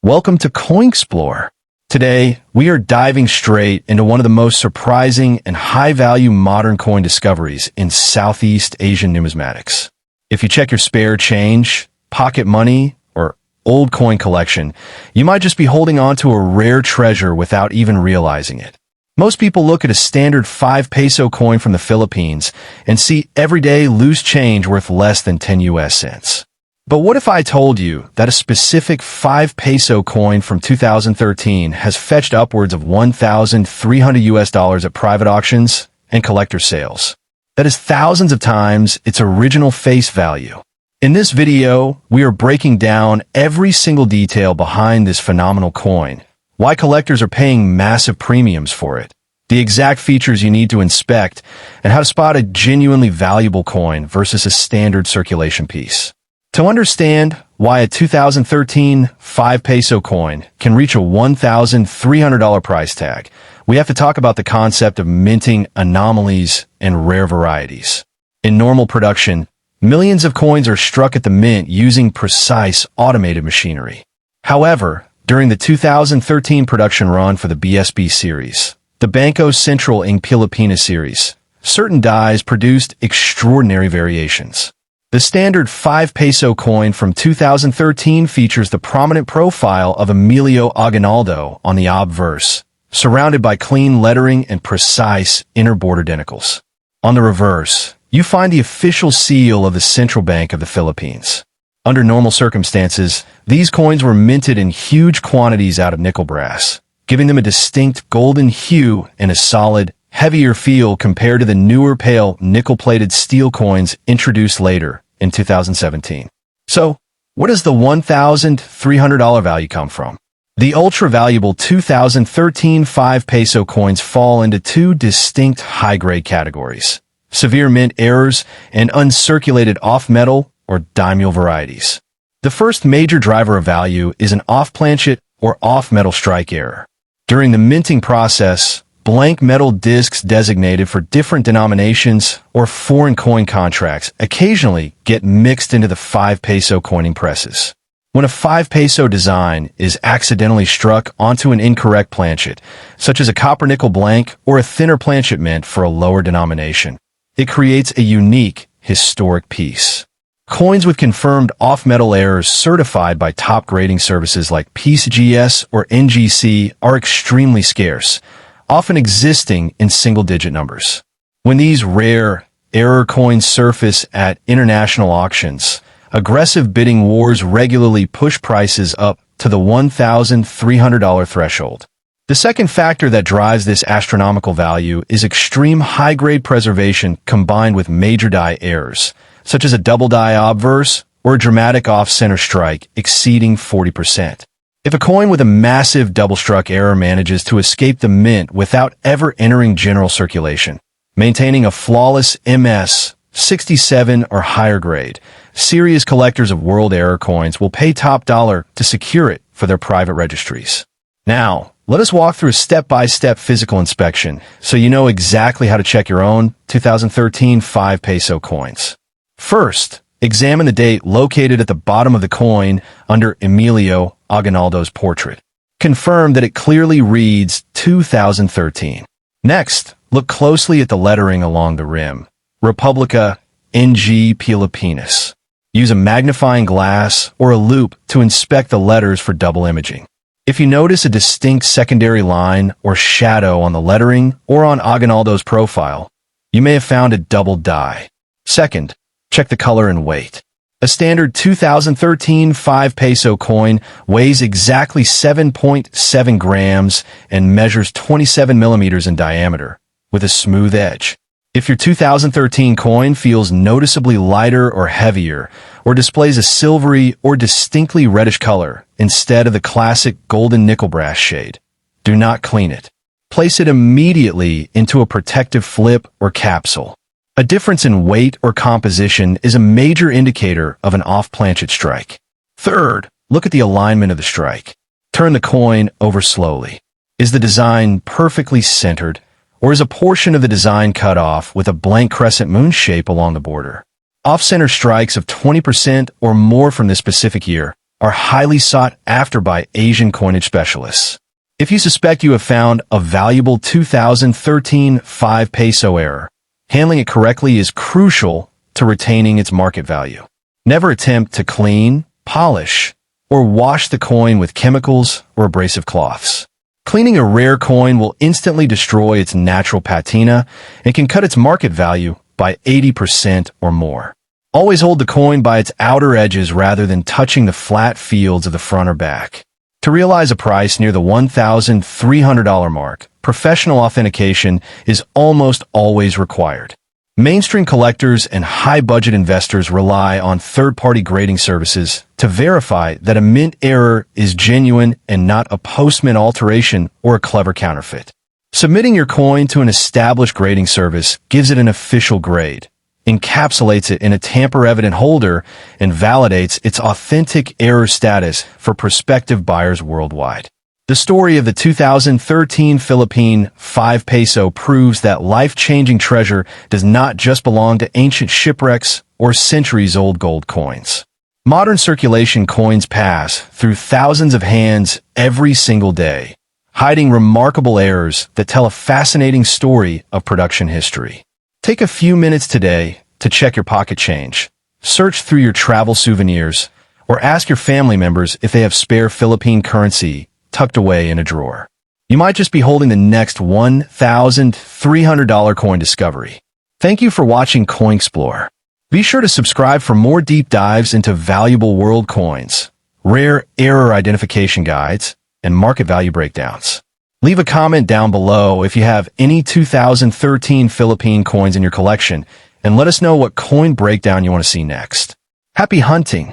Welcome to coinXplore. Today, we are diving straight into one of the most surprising and high-value modern coin discoveries in Southeast Asian numismatics. If you check your spare change, pocket money, or old coin collection, you might just be holding on to a rare treasure without even realizing it. Most people look at a standard 5 peso coin from the Philippines and see everyday loose change worth less than 10 US cents. But what if I told you that a specific 5 peso coin from 2013 has fetched upwards of 1,300 US dollars at private auctions and collector sales? That is thousands of times its original face value. In this video, we are breaking down every single detail behind this phenomenal coin, why collectors are paying massive premiums for it, the exact features you need to inspect, and how to spot a genuinely valuable coin versus a standard circulation piece. To understand why a 2013 5 peso coin can reach a $1,300 price tag, we have to talk about the concept of minting anomalies and rare varieties. In normal production, millions of coins are struck at the mint using precise automated machinery. However, during the 2013 production run for the BSP Series, the Banco Central ng Philippine Series, certain dies produced extraordinary variations. The standard 5 peso coin from 2013 features the prominent profile of Emilio Aguinaldo on the obverse, surrounded by clean lettering and precise inner border denticles. On the reverse, you find the official seal of the Central Bank of the Philippines. Under normal circumstances, these coins were minted in huge quantities out of nickel brass, giving them a distinct golden hue and a solid, heavier feel compared to the newer pale nickel-plated steel coins introduced later in 2017. So, where does the $1,300 value come from? The ultra-valuable 2013 5 peso coins fall into two distinct high-grade categories: severe mint errors and uncirculated off-metal or daimyo varieties. The first major driver of value is an off-planchet or off-metal strike error. During the minting process, blank metal discs designated for different denominations or foreign coin contracts occasionally get mixed into the 5 peso coining presses. When a 5 peso design is accidentally struck onto an incorrect planchet, such as a copper-nickel blank or a thinner planchet mint for a lower denomination, it creates a unique, historic piece. Coins with confirmed off-metal errors certified by top grading services like PCGS or NGC are extremely scarce, often existing in single-digit numbers. When these rare, error coins surface at international auctions, aggressive bidding wars regularly push prices up to the $1,300 threshold. The second factor that drives this astronomical value is extreme high-grade preservation combined with major die errors, such as a double die obverse or a dramatic off-center strike exceeding 40%. If a coin with a massive double-struck error manages to escape the mint without ever entering general circulation, maintaining a flawless MS 67 or higher grade, serious collectors of world error coins will pay top dollar to secure it for their private registries. Now, let us walk through a step-by-step physical inspection so you know exactly how to check your own 2013 5 peso coins. First, examine the date located at the bottom of the coin under Emilio Aguinaldo's portrait. Confirm that it clearly reads 2013. Next, look closely at the lettering along the rim. Republica ng Pilipinas. Use a magnifying glass or a loupe to inspect the letters for double imaging. If you notice a distinct secondary line or shadow on the lettering or on Aguinaldo's profile, you may have found a double die. Second, check the color and weight. A standard 2013 5 peso coin weighs exactly 7.7 grams and measures 27 millimeters in diameter, with a smooth edge. If your 2013 coin feels noticeably lighter or heavier, or displays a silvery or distinctly reddish color instead of the classic golden nickel brass shade, do not clean it. Place it immediately into a protective flip or capsule. A difference in weight or composition is a major indicator of an off-planchet strike. Third, look at the alignment of the strike. Turn the coin over slowly. Is the design perfectly centered, or is a portion of the design cut off with a blank crescent moon shape along the border? Off-center strikes of 20% or more from this specific year are highly sought after by Asian coinage specialists. If you suspect you have found a valuable 2013 5 peso error, handling it correctly is crucial to retaining its market value. Never attempt to clean, polish, or wash the coin with chemicals or abrasive cloths. Cleaning a rare coin will instantly destroy its natural patina and can cut its market value by 80% or more. Always hold the coin by its outer edges rather than touching the flat fields of the front or back. To realize a price near the $1,300 mark, professional authentication is almost always required. Mainstream collectors and high-budget investors rely on third-party grading services to verify that a mint error is genuine and not a post-mint alteration or a clever counterfeit. Submitting your coin to an established grading service gives it an official grade, encapsulates it in a tamper-evident holder, and validates its authentic error status for prospective buyers worldwide. The story of the 2013 Philippine 5 peso proves that life-changing treasure does not just belong to ancient shipwrecks or centuries-old gold coins. Modern circulation coins pass through thousands of hands every single day, hiding remarkable errors that tell a fascinating story of production history. Take a few minutes today to check your pocket change, search through your travel souvenirs, or ask your family members if they have spare Philippine currency tucked away in a drawer. You might just be holding the next $1,300 coin discovery. Thank you for watching coinXplore. Be sure to subscribe for more deep dives into valuable world coins, rare error identification guides, and market value breakdowns. Leave a comment down below if you have any 2013 Philippine coins in your collection, and let us know what coin breakdown you want to see next. Happy hunting!